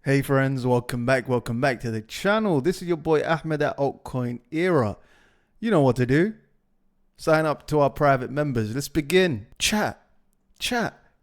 Hey friends, welcome back to the channel. This is your boy Ahmed at Altcoin Era. You know what to do. Sign up to our private members. Let's begin. Chat.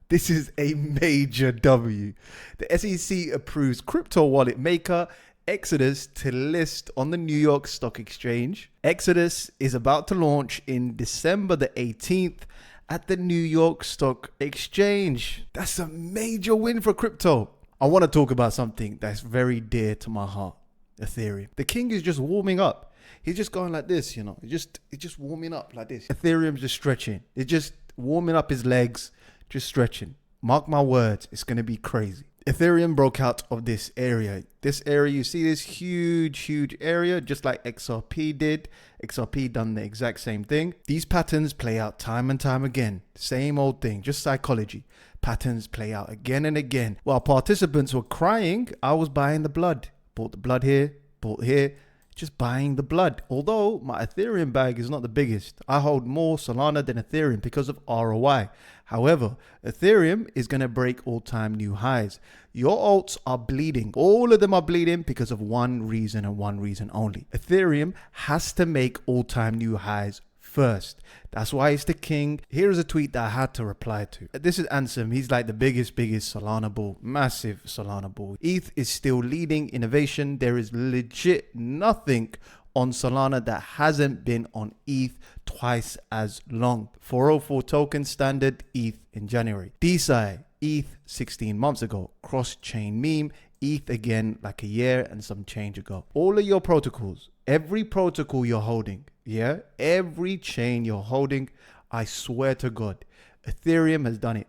This is a major W. The SEC approves crypto wallet maker Exodus to list on the New York Stock Exchange. Exodus is about to launch in December the 18th at the New York Stock Exchange. That's a major win for crypto. I want to talk about something that's very dear to my heart, Ethereum. The king is just warming up. He's just going like this, He's just warming up like this. Ethereum's just stretching. It's just warming up his legs, just stretching. Mark my words, it's going to be crazy. Ethereum broke out of this area. This area, you see this huge area, just like XRP did. XRP done the exact same thing. These patterns play out time and time again. Same old thing, just psychology. Patterns play out again and again. While participants were crying, I was buying the blood. Bought the blood here, bought here, just buying the blood. Although my Ethereum bag is not the biggest. I hold more Solana than Ethereum because of ROI. However, Ethereum is going to break all-time new highs. Your alts are bleeding. All of them are bleeding because of one reason and one reason only. Ethereum has to make all-time new highs first. That's why it's the king. Here's a tweet that I had to reply to. This is Ansem. He's like the biggest Solana bull. Massive Solana bull. ETH is still leading innovation. There is legit nothing on Solana that hasn't been on ETH twice as long. 404 token standard ETH in January. DeSci, ETH 16 months ago. Cross-chain meme, ETH again like a year and some change ago. All of your protocols, every protocol you're holding, every chain you're holding, I swear to God, Ethereum has done it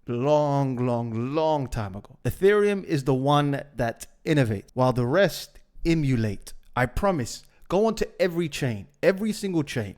long time ago. Ethereum is the one that innovates while the rest emulate. I promise. Go onto every chain, every single chain,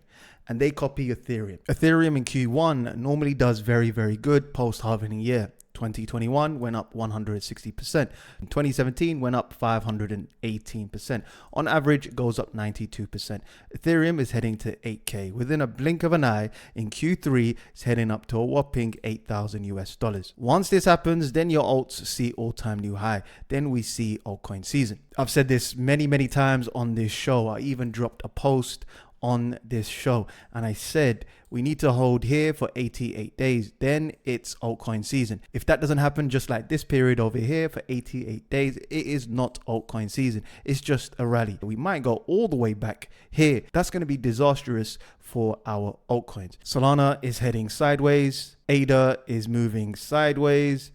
and they copy Ethereum. Ethereum in Q1 normally does very good post-halving year. 2021 went up 160%. In 2017 went up 518%. On average, it goes up 92%. Ethereum is heading to 8K. Within a blink of an eye, in Q3, it's heading up to a whopping $8,000. Once this happens, then your alts see all-time new high. Then we see altcoin season. I've said this many times on this show. I even dropped a post on this show and I said we need to hold here for 88 days, then it's altcoin season. If that doesn't happen, just like this period over here for 88 days, it is not altcoin season. It's just a rally. We might go all the way back here. That's going to be disastrous for our altcoins. Solana is heading sideways, ADA is moving sideways,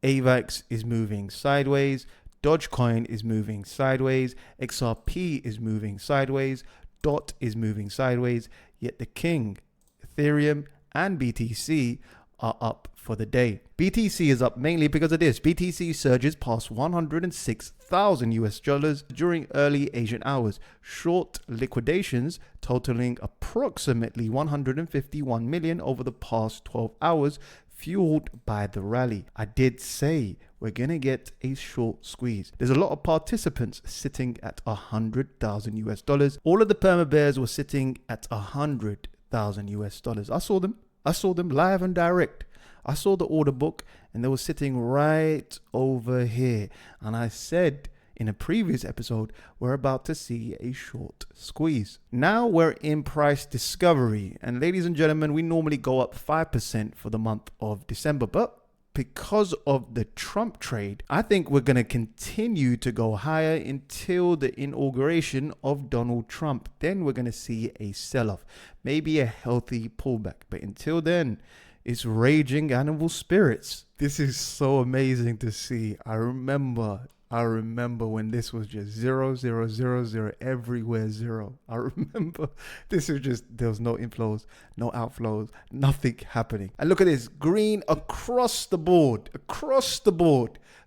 AVAX is moving sideways, Dogecoin is moving sideways, XRP is moving sideways, DOT is moving sideways, yet the king, Ethereum and BTC are up for the day. BTC is up mainly because of this. BTC surges past 106,000 US dollars during early Asian hours. Short liquidations totaling approximately 151 million over the past 12 hours, fueled by the rally. I did say we're going to get a short squeeze. There's a lot of participants sitting at 100,000 US dollars. All of the perma bears were sitting at 100,000 US dollars. I saw them live and direct. I saw the order book and they were sitting right over here. And I said in a previous episode, we're about to see a short squeeze. Now we're in price discovery. And ladies and gentlemen, we normally go up 5% for the month of December. But because of the Trump trade, I think we're going to continue to go higher until the inauguration of Donald Trump. Then we're going to see a sell-off, maybe a healthy pullback. But until then, it's raging animal spirits. This is so amazing to see. I remember when this was just 0, 0, 0, 0, everywhere 0. I remember this was just, there was no inflows, no outflows, nothing happening. And look at this, green across the board.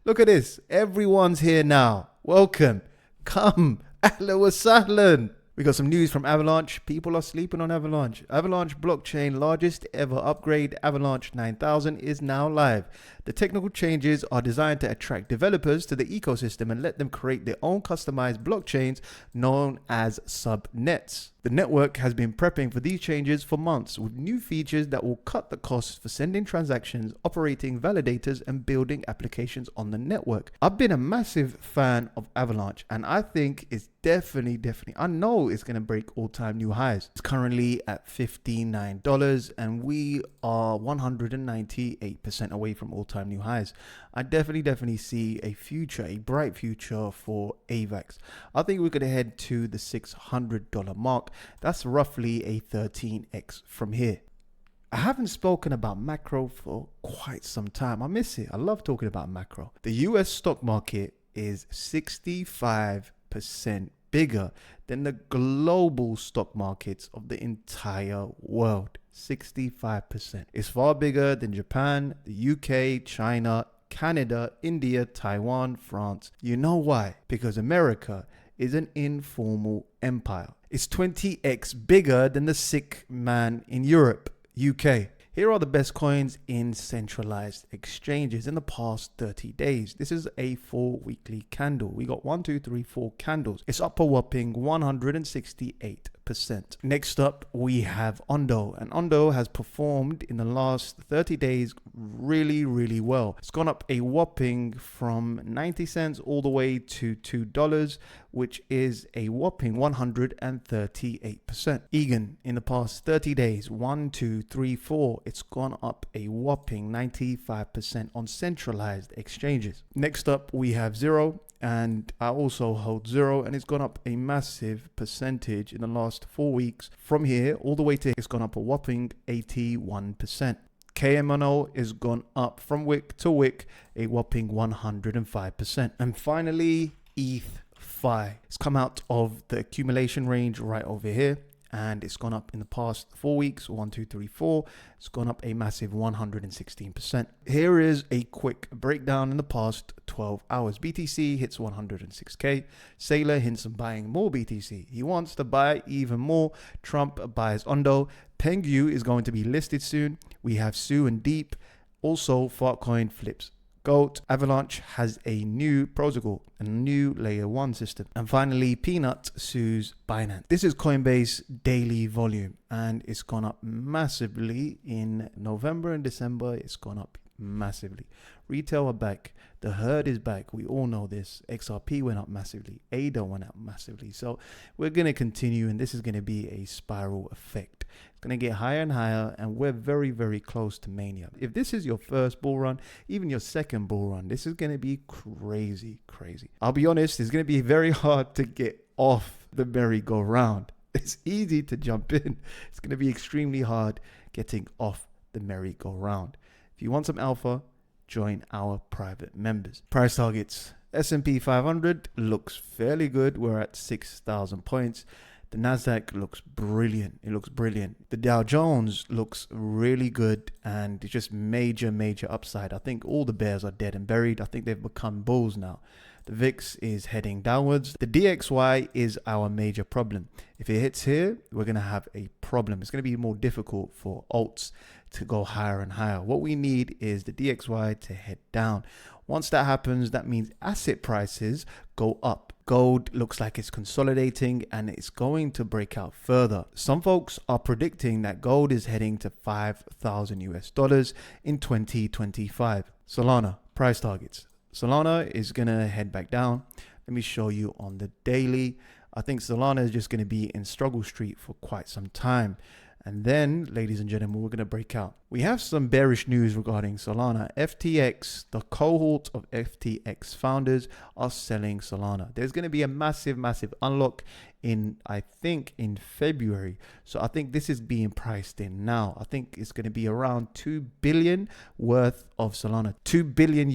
Look at this, everyone's here now. Welcome, come, ahlan wa sahlan. We got some news from Avalanche. People are sleeping on Avalanche. Avalanche blockchain largest ever upgrade, Avalanche 9000, is now live. The technical changes are designed to attract developers to the ecosystem and let them create their own customized blockchains known as subnets. The network has been prepping for these changes for months with new features that will cut the costs for sending transactions, operating validators, and building applications on the network. I've been a massive fan of Avalanche, and I think it's definitely, I know it's going to break all-time new highs. It's currently at $59, and we are 198% away from all-time new highs. I definitely see a future, a bright future for AVAX. I think we're going to head to the $600 mark. That's roughly a 13x from here. I haven't spoken about macro for quite some time. I miss it. I love talking about macro. The US stock market is 65% bigger than the global stock markets of the entire world. 65%. It's far bigger than Japan, the UK, China, Canada, India, Taiwan, France. You know why? Because America is an informal empire. It's 20x bigger than the sick man in Europe, UK. Here are the best coins in centralized exchanges in the past 30 days. This is a 4-weekly candle. We got 1, 2, 3, 4 candles. It's up a whopping 168%. Next up, we have Ondo, and Ondo has performed in the last 30 days really well. It's gone up a whopping from 90 cents all the way to $2, which is a whopping 138%. Egan, in the past 30 days, 1, 2, 3, 4, it's gone up a whopping 95% on centralized exchanges. Next up, we have Zero, and I also hold Zero, and it's gone up a massive percentage in the last 4 weeks. From here all the way to here, it's gone up a whopping 81%. KMNO is gone up from wick to wick a whopping 105%. And finally, ETH. It's come out of the accumulation range right over here, and it's gone up in the past 4 weeks. 1, 2, 3, 4. It's gone up a massive 116%. Here is a quick breakdown in the past 12 hours. BTC hits 106k. Sailor hints of buying more BTC. He wants to buy even more. Trump buys Ondo. Pengu is going to be listed soon. We have Sue and Deep. Also, Fartcoin flips Goat. Avalanche has a new protocol, a new layer 1 system. And finally, Peanut sues Binance. This is Coinbase daily volume, and it's gone up massively in November and December. It's gone up massively. Retail are back. The herd is back. We all know this. XRP went up massively. ADA went up massively. So we're going to continue, and this is going to be a spiral effect. It's going to get higher and higher, and we're very close to mania. If this is your first bull run, even your second bull run, this is going to be crazy. I'll be honest, it's going to be very hard to get off the merry-go-round. It's easy to jump in. It's going to be extremely hard getting off the merry-go-round. If you want some alpha, join our private members. Price targets. S&P 500 looks fairly good. We're at 6,000 points. The Nasdaq looks brilliant. It looks brilliant. The Dow Jones looks really good, and it's just major upside. I think all the bears are dead and buried. I think they've become bulls now. The VIX is heading downwards. The DXY is our major problem. If it hits here, we're going to have a problem. It's going to be more difficult for alts to go higher and higher. What we need is the DXY to head down. Once that happens, that means asset prices go up. Gold looks like it's consolidating, and it's going to break out further. Some folks are predicting that gold is heading to $5,000 in 2025. Solana, price targets. Solana is going to head back down. Let me show you on the daily. I think Solana is just going to be in struggle street for quite some time. And then, ladies and gentlemen, we're going to break out. We have some bearish news regarding Solana. FTX, the cohort of FTX founders are selling Solana. There's going to be a massive unlock in, I think, in February. So I think this is being priced in now. I think it's going to be around 2 billion worth of Solana. $2 billion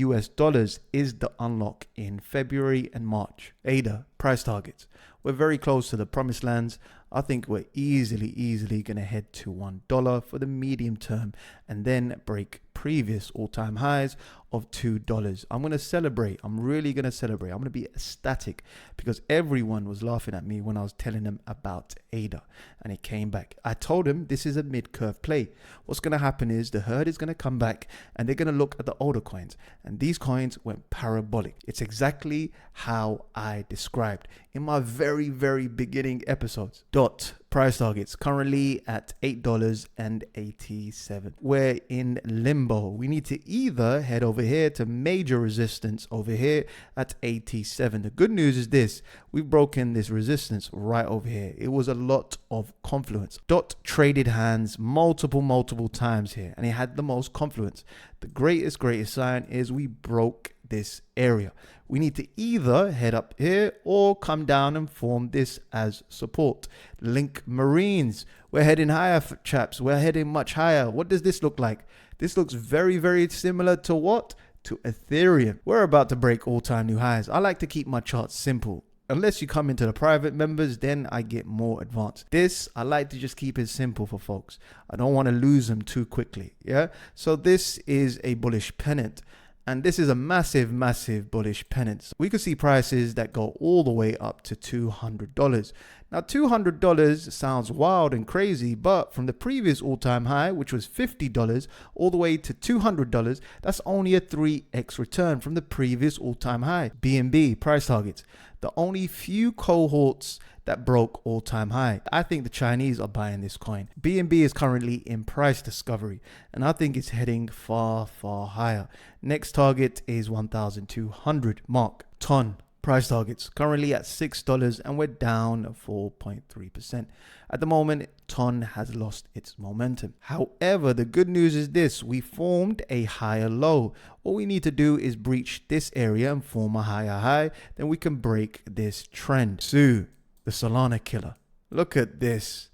is the unlock in February and March. ADA, price targets. We're very close to the promised lands. I think we're easily going to head to $1 for the medium term, and then break previous all-time highs of $2. I'm going to celebrate. I'm really going to celebrate. I'm going to be ecstatic, because everyone was laughing at me when I was telling them about ADA, and it came back. I told them this is a mid-curve play. What's going to happen is the herd is going to come back, and they're going to look at the older coins, and these coins went parabolic. It's exactly how I described in my very beginning episodes. Price targets currently at $8.87. We're in limbo. We need to either head over here to major resistance over here at 87. The good news is this: we've broken this resistance right over here. It was a lot of confluence. Dot traded hands multiple times here, and it had the most confluence. The greatest sign is we broke this area. We need to either head up here or come down and form this as support. Link Marines. We're heading higher, chaps. We're heading much higher. What does this look like? This looks very similar to what? To Ethereum. We're about to break all-time new highs. I like to keep my charts simple. Unless you come into the private members, then I get more advanced. This, I like to just keep it simple for folks. I don't want to lose them too quickly. Yeah. So this is a bullish pennant. And this is a massive bullish pennant. We could see prices that go all the way up to $200. Now, $200 sounds wild and crazy, but from the previous all-time high, which was $50, all the way to $200, that's only a 3x return from the previous all-time high. BNB price targets. The only few cohorts that broke all-time high. I think the Chinese are buying this coin. BNB is currently in price discovery, and I think it's heading far higher. Next target is 1,200 mark. Ton price targets currently at $6, and we're down 4.3%. At the moment, Ton has lost its momentum. However, the good news is this: we formed a higher low. All we need to do is breach this area and form a higher high. Then we can break this trend. Sue, the Solana killer. Look at this.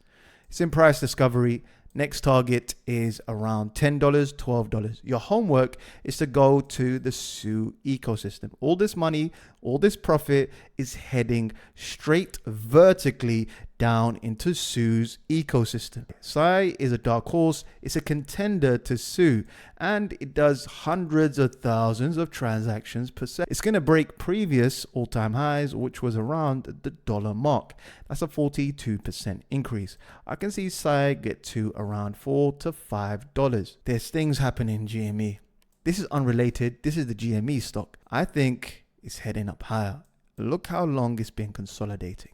It's in price discovery. Next target is around $10, $12. Your homework is to go to the Sue ecosystem. All this money, all this profit is heading straight vertically down into Sue's ecosystem. Sai is a dark horse. It's a contender to Sue, and it does hundreds of thousands of transactions per second. It's going to break previous all-time highs, which was around the dollar mark. That's a 42% increase. I can see Sai get to around $4 to $5. There's things happening in GME. This is unrelated. This is the GME stock. I think it's heading up higher. Look how long it's been consolidating.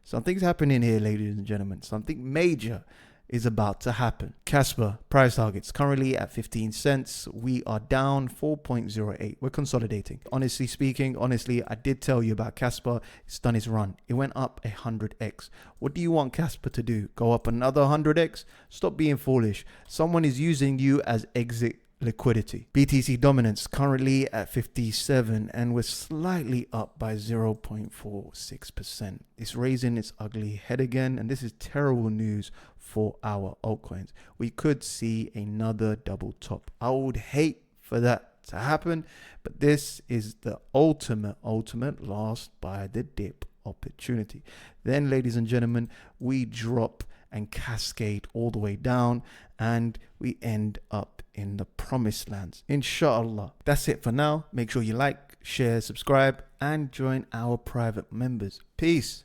Something's happening here, ladies and gentlemen. Something major is about to happen. Casper price targets currently at 15 cents. We are down 4.08. We're consolidating. Honestly speaking, I did tell you about Casper. It's done its run. It went up 100x. What do you want Casper to do? Go up another 100x? Stop being foolish. Someone is using you as exit liquidity. BTC dominance currently at 57, and we're slightly up by 0.46%. It's raising its ugly head again, and this is terrible news for our altcoins. We could see another double top. I would hate for that to happen, but this is the ultimate lost by the dip opportunity. Then, ladies and gentlemen, we drop and cascade all the way down, and we end up in the promised lands, inshallah. That's it for now. Make sure you like, share, subscribe, and join our private members. Peace.